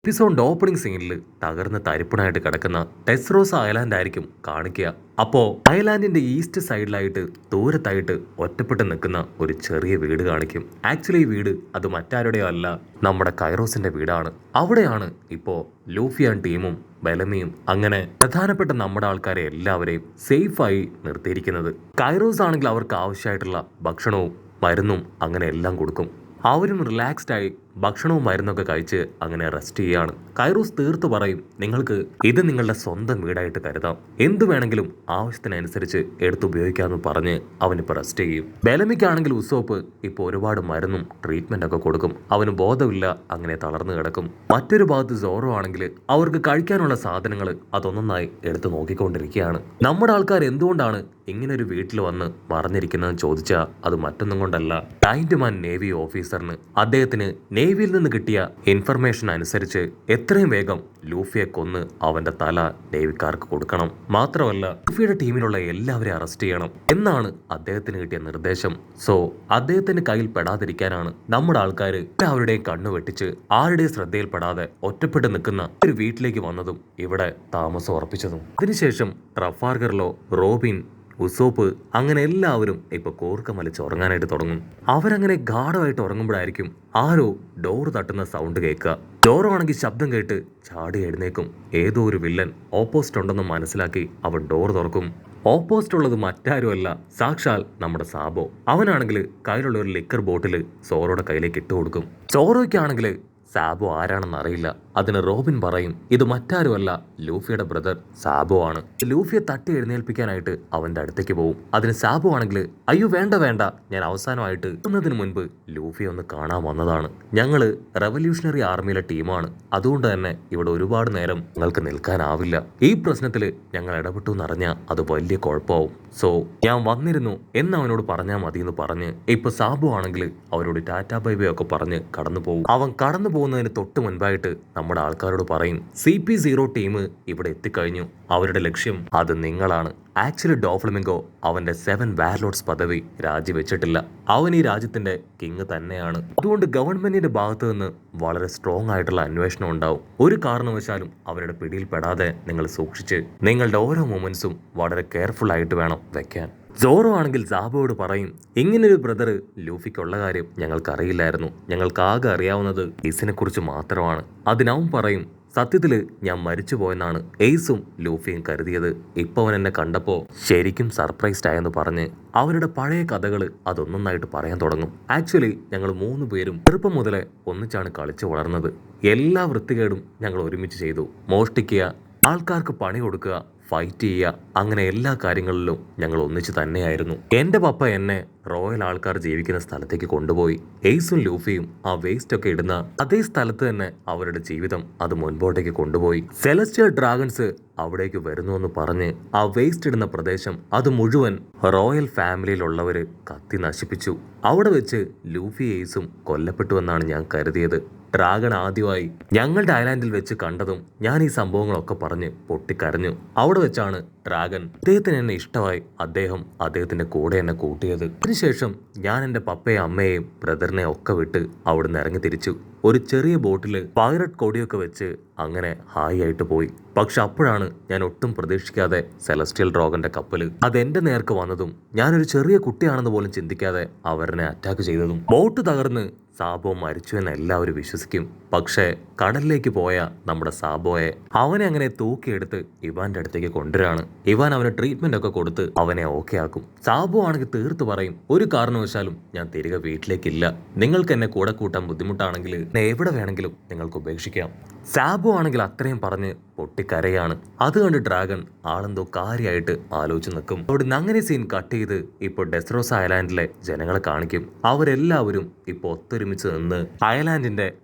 എപ്പിസോഡിന്റെ opening സീനിൽ തകർന്ന് തരിപ്പണായിട്ട് കിടക്കുന്ന ടെസ്റോസ് ഐലാൻഡ് ആയിരിക്കും കാണിക്കുക. അപ്പോ ഐലാൻഡിന്റെ ഈസ്റ്റ് സൈഡിലായിട്ട് ദൂരത്തായിട്ട് ഒറ്റപ്പെട്ട് നിൽക്കുന്ന ഒരു ചെറിയ വീട് കാണിക്കും. ആക്ച്വലി ഈ വീട് അത് മറ്റാരുടെയോ അല്ല, നമ്മുടെ കൈറോസിന്റെ വീടാണ്. അവിടെയാണ് ഇപ്പോ ലൂഫിയാൻ ടീമും ബെലമിയും അങ്ങനെ പ്രധാനപ്പെട്ട നമ്മുടെ ആൾക്കാരെ എല്ലാവരെയും സേഫായി നിർത്തിയിരിക്കുന്നത്. കൈറോസ് ആണെങ്കിൽ അവർക്ക് ആവശ്യമായിട്ടുള്ള ഭക്ഷണവും മരുന്നും അങ്ങനെ എല്ലാം കൊടുക്കും. അവരും റിലാക്സ്ഡ് ആയി ഭക്ഷണവും മരുന്നൊക്കെ കഴിച്ച് അങ്ങനെ റെസ്റ്റ് ചെയ്യാണ്. കൈറൂസ് തീർത്ത് പറയും, നിങ്ങൾക്ക് ഇത് നിങ്ങളുടെ സ്വന്തം വീടായിട്ട് കരുതാം, എന്തു വേണമെങ്കിലും ആവശ്യത്തിനനുസരിച്ച് എടുത്തുപയോഗിക്കാമെന്ന് പറഞ്ഞ് അവനിപ്പോൾ റെസ്റ്റ് ചെയ്യും. ബെലമിക്കാണെങ്കിൽ ഉസോപ്പ് ഇപ്പോൾ ഒരുപാട് മരുന്നും ട്രീറ്റ്മെന്റ് ഒക്കെ കൊടുക്കും. അവന് ബോധമില്ല, അങ്ങനെ തളർന്നു കിടക്കും. മറ്റൊരു ഭാഗത്ത് സോറോ ആണെങ്കിൽ അവർക്ക് കഴിക്കാനുള്ള സാധനങ്ങൾ അതൊന്നൊന്നായി എടുത്തു നോക്കിക്കൊണ്ടിരിക്കുകയാണ്. നമ്മുടെ ആൾക്കാർ എന്തുകൊണ്ടാണ് ഇങ്ങനെ ഒരു വീട്ടിൽ വന്ന് മറഞ്ഞിരിക്കുന്നതെന്ന് ചോദിച്ചാൽ അത് മറ്റൊന്നും കൊണ്ടല്ല, ടൈൻഡ്മാൻ നേവി ഓഫീസറിന് അദ്ദേഹത്തിന് നേവിയിൽ നിന്ന് കിട്ടിയ ഇൻഫർമേഷൻ അനുസരിച്ച് എത്രയും വേഗം ലൂഫിയെ കൊന്ന് അവന്റെ തല നേവിക്കാർക്ക് കൊടുക്കണം. മാത്രമല്ല ലൂഫിയുടെ ടീമിലുള്ള എല്ലാവരെയും അറസ്റ്റ് ചെയ്യണം എന്നാണ് അദ്ദേഹത്തിന് കിട്ടിയ നിർദ്ദേശം. സോ അദ്ദേഹത്തിന്റെ കയ്യിൽ പെടാതിരിക്കാനാണ് നമ്മുടെ ആൾക്കാർ എല്ലാവരുടെയും കണ്ണു വെട്ടിച്ച് ആരുടെയും ശ്രദ്ധയിൽപ്പെടാതെ ഒറ്റപ്പെട്ട് നിൽക്കുന്ന ഒരു വീട്ടിലേക്ക് വന്നതും ഇവിടെ താമസം ഉറപ്പിച്ചതും. അതിനുശേഷം ട്രഫാർഗറിലോ റോബിൻ, ഉസോപ്പ് അങ്ങനെ എല്ലാവരും ഇപ്പൊ കോർക്കം വലിച്ച് ഉറങ്ങാനായിട്ട് തുടങ്ങും. അവരങ്ങനെ ഗാഢമായിട്ട് ഉറങ്ങുമ്പോഴായിരിക്കും ആരോ ഡോർ തട്ടുന്ന സൗണ്ട് കേൾക്കുക. ഡോറോ ആണെങ്കിൽ ശബ്ദം കേട്ട് ചാടി എഴുന്നേക്കും. ഏതോ ഒരു വില്ലൻ ഓപ്പോസിറ്റ് ഉണ്ടെന്ന് മനസ്സിലാക്കി അവൻ ഡോർ തുറക്കും. ഓപ്പോസിറ്റ് ഉള്ളത് മറ്റാരുമല്ല, സാക്ഷാൽ നമ്മുടെ സാബോ. അവനാണെങ്കിൽ കയ്യിലുള്ള ഒരു ലിക്കർ ബോട്ടിൽ സോറോയുടെ കയ്യിലേക്ക് ഇട്ട് കൊടുക്കും. സോറോയ്ക്കാണെങ്കിൽ സാബോ ആരാണെന്ന് അറിയില്ല. അതിന് റോബിൻ പറയും, ഇത് മറ്റാരുമല്ല, ലൂഫിയുടെ ബ്രദർ സാബോ ആണ്. ലൂഫിയെ തട്ടി എഴുന്നേൽപ്പിക്കാനായിട്ട് അവന്റെ അടുത്തേക്ക് പോകും. അതിന് സാബോ ആണെങ്കിൽ, അയ്യോ വേണ്ട വേണ്ട, ഞാൻ അവസാനമായിട്ട് എന്നതിന് മുൻപ് ലൂഫിയെ ഒന്ന് കാണാൻ വന്നതാണ്. ഞങ്ങള് റെവല്യൂഷണറി ആർമിയിലെ ടീമാണ്, അതുകൊണ്ട് തന്നെ ഇവിടെ ഒരുപാട് നേരം നിങ്ങൾക്ക് നിൽക്കാനാവില്ല. ഈ പ്രശ്നത്തിൽ ഞങ്ങൾ ഇടപെട്ടു എന്നറിഞ്ഞാൽ അത് വലിയ കുഴപ്പമാവും. സോ ഞാൻ വന്നിരുന്നു എന്ന് അവനോട് പറഞ്ഞാൽ മതി എന്ന് പറഞ്ഞ് ഇപ്പൊ സാബു ആണെങ്കിൽ അവരോട് ടാറ്റാ ബൈ ബൈ ഒക്കെ പറഞ്ഞ് കടന്നു പോകും. അവൻ കടന്നു പോകുന്നതിന് തൊട്ട് മുൻപായിട്ട് നമ്മുടെ ആൾക്കാരോട് പറയും, CP0 ടീം ഇവിടെ എത്തിക്കഴിഞ്ഞു, അവരുടെ ലക്ഷ്യം അത് നിങ്ങളാണ്. ആക്ച്വലി ഡോഫ്ലമിംഗോ അവന്റെ 7 വാർലോഡ്സ് പദവി രാജിവെച്ചിട്ടില്ല. അവൻ ഈ രാജ്യത്തിന്റെ കിങ് തന്നെയാണ്. അതുകൊണ്ട് ഗവൺമെന്റിന്റെ ഭാഗത്ത് നിന്ന് വളരെ സ്ട്രോങ് ആയിട്ടുള്ള അന്വേഷണം ഉണ്ടാവും. ഒരു കാരണവശാലും അവരുടെ പിടിയിൽപ്പെടാതെ നിങ്ങൾ സൂക്ഷിച്ച് നിങ്ങളുടെ ഓരോ മൊമെന്റ്സും വളരെ കെയർഫുൾ ആയിട്ട് വേണം വെക്കാൻ. സോറോ ആണെങ്കിൽ സാബോയോട് പറയും, ഇങ്ങനൊരു ബ്രദർ ലൂഫിക്കുള്ള കാര്യം ഞങ്ങൾക്കറിയില്ലായിരുന്നു, ഞങ്ങൾക്ക് ആകെ അറിയാവുന്നത് ഈസിനെ കുറിച്ച് മാത്രമാണ്. അതിനവൻ പറയും, സത്യത്തില് ഞാൻ മരിച്ചു പോയെന്നാണ് എയ്സും ലൂഫിയും കരുതിയത്. ഇപ്പൊ അവൻ എന്നെ കണ്ടപ്പോ ശരിക്കും സർപ്രൈസ്ഡ് ആയെന്ന് പറഞ്ഞ് അവരുടെ പഴയ കഥകൾ അതൊന്നൊന്നായിട്ട് പറയാൻ തുടങ്ങും. ആക്ച്വലി ഞങ്ങൾ 3 പേരും ചെറുപ്പം മുതലേ ഒന്നിച്ചാണ് കളിച്ചു വളർന്നത്. എല്ലാ വൃത്തികേടും ഞങ്ങൾ ഒരുമിച്ച് ചെയ്തു. മോഷ്ടിക്കുക, ആൾക്കാർക്ക് പണി കൊടുക്കുക, ഫൈറ്റ് ചെയ്യുക, അങ്ങനെ എല്ലാ കാര്യങ്ങളിലും ഞങ്ങൾ ഒന്നിച്ച് തന്നെയായിരുന്നു. എന്റെ പപ്പ എന്നെ റോയൽ ആൾക്കാർ ജീവിക്കുന്ന സ്ഥലത്തേക്ക് കൊണ്ടുപോയി. എയ്സും ലൂഫിയും ആ വേസ്റ്റ് ഒക്കെ ഇടുന്ന അതേ സ്ഥലത്ത് തന്നെ അവരുടെ ജീവിതം അത് മുൻപോട്ടേക്ക് കൊണ്ടുപോയി. സെലസ്റ്റിയൽ ഡ്രാഗൺസ് അവിടേക്ക് വരുന്നുവെന്ന് പറഞ്ഞ് ആ വേസ്റ്റ് ഇടുന്ന പ്രദേശം അത് മുഴുവൻ റോയൽ ഫാമിലിയിലുള്ളവര് കത്തി നശിപ്പിച്ചു. അവിടെ വെച്ച് ലൂഫി എയ്സും കൊല്ലപ്പെട്ടുവെന്നാണ് ഞാൻ കരുതിയത്. ഡ്രാഗൺ ആദ്യമായി ഞങ്ങളുടെ ഐലാൻഡിൽ വെച്ച് കണ്ടതും ഞാൻ ഈ സംഭവങ്ങളൊക്കെ പറഞ്ഞ് പൊട്ടിക്കരഞ്ഞു. അവിടെ വെച്ചാണ് ഡ്രാഗൺ അദ്ദേഹത്തിന് എന്നെ ഇഷ്ടമായി അദ്ദേഹത്തിന്റെ കൂടെ എന്നെ കൂട്ടിയത്. അതിനുശേഷം ഞാൻ എൻ്റെ പപ്പയും അമ്മയെയും ബ്രദറിനെ ഒക്കെ വിട്ട് അവിടുന്ന് ഇറങ്ങി തിരിച്ചു. ഒരു ചെറിയ ബോട്ടില് പൈററ്റ് കൊടിയൊക്കെ വെച്ച് അങ്ങനെ ഹായ് ആയിട്ട് പോയി. പക്ഷെ അപ്പോഴാണ് ഞാൻ ഒട്ടും പ്രതീക്ഷിക്കാതെ സെലസ്റ്റിയൽ ഡ്രാഗന്റെ കപ്പല് അതെന്റെ നേർക്ക് വന്നതും ഞാനൊരു ചെറിയ കുട്ടിയാണെന്ന് പോലും ചിന്തിക്കാതെ അവരെന്നെ അറ്റാക്ക് ചെയ്തതും. ബോട്ട് തകർന്ന് സാബോ മരിച്ചു എന്ന് എല്ലാവരും വിശ്വസിക്കും. പക്ഷേ കടലിലേക്ക് പോയ നമ്മുടെ സാബോയെ അവനെ അങ്ങനെ തൂക്കിയെടുത്ത് ഇവാന്റെ അടുത്തേക്ക് കൊണ്ടുവരാണ്. ഇവാൻ അവന് ട്രീറ്റ്മെന്റ് ഒക്കെ കൊടുത്ത് അവനെ ഓക്കെ ആക്കും. സാബോ ആണെങ്കിൽ തീർത്ത് പറയും, ഒരു കാരണവശാലും ഞാൻ തിരികെ വീട്ടിലേക്കില്ല, നിങ്ങൾക്ക് എന്നെ കൂടെ കൂട്ടാൻ ബുദ്ധിമുട്ടാണെങ്കിൽ എവിടെ വേണമെങ്കിലും നിങ്ങൾക്ക് ഉപേക്ഷിക്കാം. സാബോ ആണെങ്കിൽ അത്രയും പറഞ്ഞ് പൊട്ടിക്കരയാണ്. അത് കണ്ട് ഡ്രാഗൺ ആളെന്തോ കാര്യമായിട്ട് ആലോചിച്ച് നിൽക്കും. അവിടുന്ന് അങ്ങനെ സീൻ കട്ട് ചെയ്ത് ഇപ്പോൾ ഡെസ്റോസ് ഐലാൻഡിലെ ജനങ്ങളെ കാണിക്കും. അവരെല്ലാവരും ഇപ്പോൾ ഒത്തൊരുമിച്ച് നിന്ന് ഐലാൻഡിന്റെ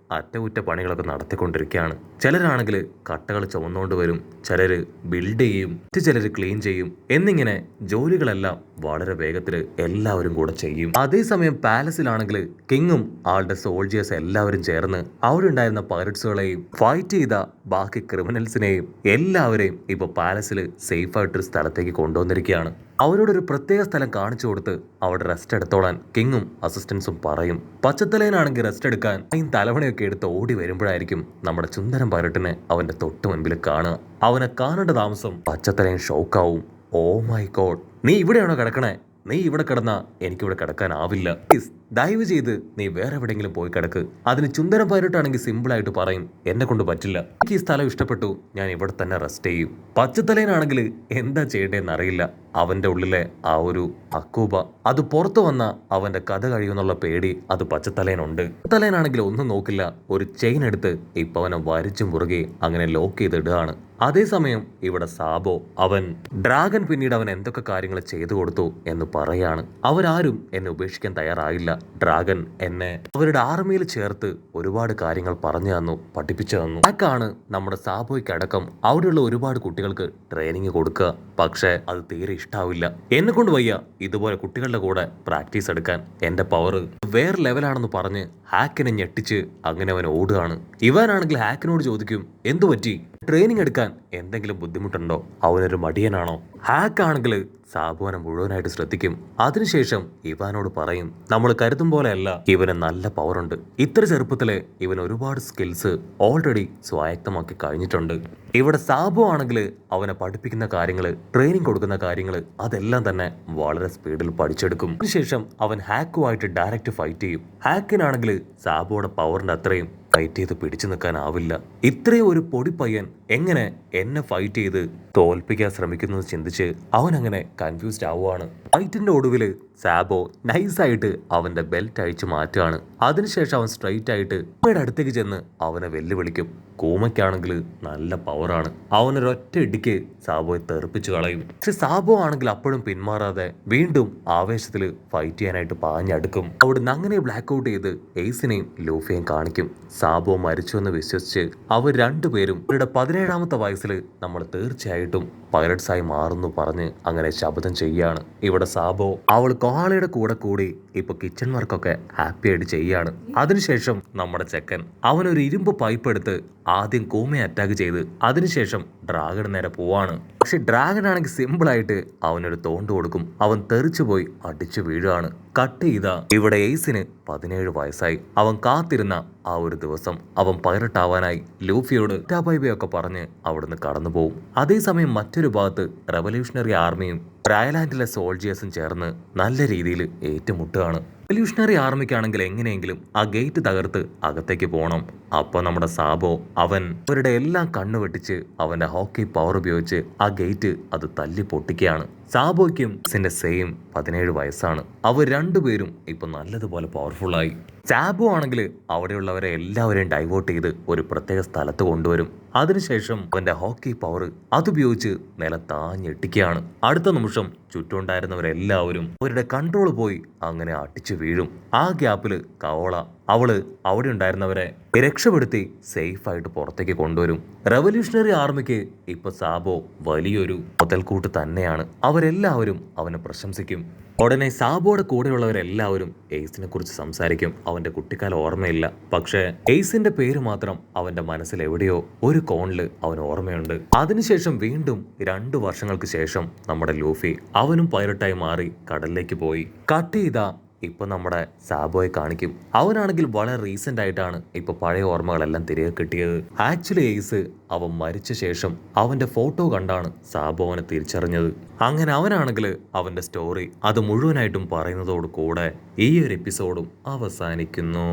അറ്റകുറ്റ പണികളൊക്കെ നടത്തിക്കൊണ്ടിരിക്കുകയാണ്. ചിലരാണെങ്കിൽ കട്ടകൾ ചുമന്നുകൊണ്ട് വരും, ചിലര് ബിൽഡ് ചെയ്യും, മറ്റു ചിലര് ക്ലീൻ ചെയ്യും. എന്നിങ്ങനെ ജോലികളെല്ലാം വളരെ വേഗത്തിൽ എല്ലാവരും കൂടെ ചെയ്യും. അതേസമയം പാലസിലാണെങ്കിൽ കിങ്ങും ആളുടെ സോൾജിയേഴ്സ് എല്ലാവരും ചേർന്ന് അവിടെ ഉണ്ടായിരുന്ന പൈററ്റ്സുകളെയും ഫൈറ്റ് ചെയ്ത ബാക്കി ക്രിമിനൽസിനെയും എല്ലാവരെയും ഇപ്പൊ പാലസിൽ സേഫ് ആയിട്ടൊരു സ്ഥലത്തേക്ക് കൊണ്ടുവന്നിരിക്കുകയാണ്. അവരോടൊരു പ്രത്യേക സ്ഥലം കാണിച്ചു കൊടുത്ത് അവിടെ റെസ്റ്റ് എടുത്തോളാൻ കിങ്ങും അസിസ്റ്റൻസും പറയും. പച്ചത്തലേനാണെങ്കിൽ റെസ്റ്റ് എടുക്കാൻ തലവണയൊക്കെ എടുത്ത് ഓടി വരുമ്പോഴായിരിക്കും നമ്മുടെ ചുന്ദരം പൈലറ്റിനെ അവന്റെ തൊട്ട് മുൻപിൽ കാണുക. അവനെ കാണേണ്ട താമസം പച്ചത്തലയൻ ഷോക്കാവും. ഓ മൈ ഗോഡ്, നീ ഇവിടെയാണോ കിടക്കണേ? നീ ഇവിടെ കിടന്നാ എനിക്കിവിടെ കിടക്കാനാവില്ല. പ്ലീസ് ദയവ് ചെയ്ത് നീ വേറെ എവിടെയെങ്കിലും പോയി കിടക്ക്. അതിന് ചുന്ദരം പൈലറ്റാണെങ്കിൽ സിമ്പിളായിട്ട് പറയും, എന്നെ കൊണ്ട് പറ്റില്ല, എനിക്ക് ഈ സ്ഥലം ഇഷ്ടപ്പെട്ടു, ഞാൻ ഇവിടെ തന്നെ റെസ്റ്റ് ചെയ്യും. പച്ചത്തലേനാണെങ്കിൽ എന്താ ചെയ്യേണ്ടതെന്ന് അറിയില്ല. അവന്റെ ഉള്ളിലെ ആ ഒരു അക്കൂബ അത് പുറത്തു വന്ന അവന്റെ കഥ കഴിയുമെന്നുള്ള പേടി അത് പച്ചത്തലേനുണ്ട്. പച്ചത്തലേനാണെങ്കിൽ ഒന്നും നോക്കില്ല, ഒരു ചെയിൻ എടുത്ത് ഇപ്പൊ അവനെ വരിച്ചു മുറുകെ അങ്ങനെ ലോക്ക് ചെയ്തിടുകയാണ്. അതേസമയം ഇവിടെ സാബോ അവൻ ഡ്രാഗൺ പിന്നീട് അവൻ എന്തൊക്കെ കാര്യങ്ങൾ ചെയ്തു കൊടുത്തു എന്ന് പറയാണ്. അവരാരും എന്നെ ഉപേക്ഷിക്കാൻ തയ്യാറായില്ല. ഡ്രാഗൺ എന്നെ അവരുടെ ആർമിയിൽ ചേർത്ത് ഒരുപാട് കാര്യങ്ങൾ പറഞ്ഞു തന്നു, പഠിപ്പിച്ചു തന്നു. ആക്കാണ് നമ്മുടെ സാബോയ്ക്ക് അടക്കം അവിടെയുള്ള ഒരുപാട് കുട്ടികൾക്ക് ട്രെയിനിങ് കൊടുക്കുക. പക്ഷേ അത് തീരെ ഇഷ്ടാവില്ല. എന്നെ കൊണ്ട് വയ്യ ഇതുപോലെ കുട്ടികളുടെ കൂടെ പ്രാക്ടീസ് എടുക്കാൻ. എന്റെ പവർ വേറെ ലെവലാണെന്ന് പറഞ്ഞ് ഹാക്കിനെ ഞെട്ടിച്ച് അങ്ങനെ അവൻ ഓടുകയാണ്. ഇവനാണെങ്കിൽ ഹാക്കിനോട് ചോദിക്കും, എന്തു പറ്റി, ട്രെയിനിങ് എടുക്കാൻ എന്തെങ്കിലും ബുദ്ധിമുട്ടുണ്ടോ? അവനൊരു മടിയനാണോ? ഹാക്കാണെങ്കിൽ സാബുവിനെ മുഴുവനായിട്ട് ശ്രദ്ധിക്കും. അതിനുശേഷം ഇവാനോട് പറയും, നമ്മൾ കരുതും പോലെയല്ല, ഇവന് നല്ല പവറുണ്ട്. ഇത്ര ചെറുപ്പത്തിലെ ഇവൻ ഒരുപാട് സ്കിൽസ് ഓൾറെഡി സ്വായത്തമാക്കി കഴിഞ്ഞിട്ടുണ്ട്. ഇവിടെ സാബു ആണെങ്കിൽ അവനെ പഠിപ്പിക്കുന്ന കാര്യങ്ങൾ, ട്രെയിനിങ് കൊടുക്കുന്ന കാര്യങ്ങൾ അതെല്ലാം തന്നെ വളരെ സ്പീഡിൽ പഠിച്ചെടുക്കും. അതിനുശേഷം അവൻ ഹാക്കുമായിട്ട് ഡയറക്റ്റ് ഫൈറ്റ് ചെയ്യും. ഹാക്കിനാണെങ്കിൽ സാബുയുടെ പവറിന്റെ അത്രയും ഫൈറ്റ് ചെയ്ത് പിടിച്ചു നിൽക്കാനാവില്ല. ഇത്രയും ഒരു പൊടി പയ്യൻ എങ്ങനെ എന്നെ ഫൈറ്റ് ചെയ്ത് തോൽപ്പിക്കാൻ ശ്രമിക്കുന്നത് ചിന്തിച്ച് അവൻ അങ്ങനെ കൺഫ്യൂസ്ഡ് ആവുകയാണ്. ഫൈറ്റിന്റെ ഒടുവില് സാബോ നൈസായിട്ട് അവന്റെ ബെൽറ്റ് അഴിച്ചു മാറ്റുകയാണ്. അതിനുശേഷം അവൻ സ്ട്രൈറ്റ് ആയിട്ട് കൂമയുടെ അടുത്തേക്ക് ചെന്ന് അവനെ വെല്ലുവിളിക്കും. കൂമയ്ക്കാണെങ്കിൽ നല്ല പവറാണ്. അവനൊരൊറ്റ ഇടിക്ക് സാബോയെ തെറിപ്പിച്ചു കളയും. പക്ഷെ സാബോ ആണെങ്കിൽ അപ്പോഴും പിന്മാറാതെ വീണ്ടും ആവേശത്തിൽ ഫൈറ്റ് ചെയ്യാനായിട്ട് പാഞ്ഞടുക്കും. അവിടുന്ന് അങ്ങനെ ബ്ലാക്ക് ഔട്ട് ചെയ്ത് എയ്സിനെയും ലൂഫിയെയും കാണിക്കും. സാബോ മരിച്ചു എന്ന് വിശ്വസിച്ച് അവർ രണ്ടുപേരും ഇവരുടെ 17ാമത്തെ വയസ്സിൽ നമ്മൾ തീർച്ചയായിട്ടും പൈലറ്റ്സ് ആയി മാറുന്നു പറഞ്ഞ് അങ്ങനെ ശപഥം ചെയ്യാണ്. ഇവിടെ സാബോ അവൾ കോളയുടെ കൂടെ കൂടി ഇപ്പൊ കിച്ചൺ വർക്കൊക്കെ ഹാപ്പി ആയിട്ട് ചെയ്യാണ്. അതിനുശേഷം നമ്മുടെ ചെക്കൻ അവനൊരു ഇരുമ്പ് പൈപ്പ് എടുത്ത് ആദ്യം കൂമയെ അറ്റാക്ക് ചെയ്ത് അതിനുശേഷം ഡ്രാഗൺ നേരെ പോവാണ്. പക്ഷെ ഡ്രാഗൺ ആണെങ്കിൽ സിമ്പിൾ ആയിട്ട് അവനൊരു തോണ്ട് കൊടുക്കും. അവൻ തെറിച്ചു പോയി അടിച്ചു വീഴാണ്. കട്ട് ചെയ്ത ഇവിടെ എയ്സിന് 17 വയസ്സായി. അവൻ കാത്തിരുന്ന ആ ഒരു ദിവസം അവൻ പൈലറ്റ് ആവാനായി ലൂഫിയോട് ടാബൈബയൊക്കെ പറഞ്ഞ് അവിടുന്ന് കടന്നു പോകും. അതേസമയം മറ്റൊരു ഭാഗത്ത് റെവല്യൂഷണറി ആർമിയും ഐലാൻഡിലെ സോൾജിയേഴ്സും ചേർന്ന് നല്ല രീതിയിൽ ഏറ്റുമുട്ടുകയാണ്. റെവല്യൂഷണറി ആർമിക്കാണെങ്കിൽ എങ്ങനെയെങ്കിലും ആ ഗേറ്റ് തകർത്ത് അകത്തേക്ക് പോകണം. അപ്പൊ നമ്മുടെ സാബോ അവൻ അവരുടെ എല്ലാം കണ്ണു വെട്ടിച്ച് അവന്റെ ഹോക്കി പവർ ഉപയോഗിച്ച് ആ ഗേറ്റ് അത് തല്ലി പൊട്ടിക്കുകയാണ്. സാബോയ്ക്കും സെയിം 17 വയസ്സാണ്. അവർ രണ്ടുപേരും ഇപ്പൊ നല്ലതുപോലെ പവർഫുള്ളായി. സാബോ ആണെങ്കിൽ അവിടെയുള്ളവരെ എല്ലാവരെയും ഡൈവേർട്ട് ചെയ്ത് ഒരു പ്രത്യേക സ്ഥലത്ത് കൊണ്ടുവരും. അതിനുശേഷം അവന്റെ ഹോക്കി പവർ അതുപയോഗിച്ച് നിലത്താഞ്ഞെട്ടിക്കുകയാണ്. അടുത്ത നിമിഷം ചുറ്റുണ്ടായിരുന്നവരെല്ലാവരും അവരുടെ കൺട്രോൾ പോയി അങ്ങനെ അടിച്ചു വീഴും. ആ ഗ്യാപ്പില് കവോള അവള് അവിടെ ഉണ്ടായിരുന്നവരെ രക്ഷപ്പെടുത്തി സേഫ് ആയിട്ട് പുറത്തേക്ക് കൊണ്ടുവരും. റെവല്യൂഷണറി ആർമിക്ക് ഇപ്പൊ സാബോ വലിയൊരു മുതൽക്കൂട്ട് തന്നെയാണ്. അവരെല്ലാവരും അവനെ പ്രശംസിക്കും. ഉടനെ സാബോയുടെ കൂടെയുള്ളവരെല്ലാവരും എയ്സിനെ കുറിച്ച് സംസാരിക്കും. അവന്റെ കുട്ടിക്കാലം ഓർമ്മയില്ല, പക്ഷേ എയ്സിന്റെ പേര് മാത്രം അവന്റെ മനസ്സിൽ എവിടെയോ ഒരു കോണില് അവന് ഓർമ്മയുണ്ട്. അതിനുശേഷം വീണ്ടും 2 വർഷങ്ങൾക്ക് ശേഷം നമ്മുടെ ലൂഫി അവനും പൈലറ്റായി മാറി കടലിലേക്ക് പോയി. കട്ട് ചെയ്ത ഇപ്പൊ നമ്മുടെ സാബോയെ കാണിക്കും. അവനാണെങ്കിൽ വളരെ റീസെന്റ് ആയിട്ടാണ് ഇപ്പൊ പഴയ ഓർമ്മകളെല്ലാം തിരികെ കിട്ടിയത്. ആക്ച്വലി എയ്സ് അവൻ മരിച്ച ശേഷം അവന്റെ ഫോട്ടോ കണ്ടാണ് സാബോ അവനെ തിരിച്ചറിഞ്ഞത്. അങ്ങനെ അവനാണെങ്കിൽ അവന്റെ സ്റ്റോറി അത് മുഴുവനായിട്ടും പറയുന്നതോട് കൂടെ ഈ ഒരു എപ്പിസോഡും അവസാനിക്കുന്നു.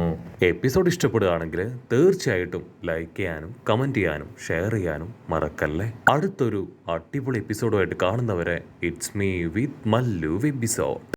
എപ്പിസോഡ് ഇഷ്ടപ്പെടുകയാണെങ്കിൽ തീർച്ചയായിട്ടും ലൈക്ക് ചെയ്യാനും കമന്റ് ചെയ്യാനും ഷെയർ ചെയ്യാനും മറക്കല്ലേ. അടുത്തൊരു അടിപൊളി എപ്പിസോഡുമായിട്ട് കാണുന്നവരെ it's me with Mallu episode.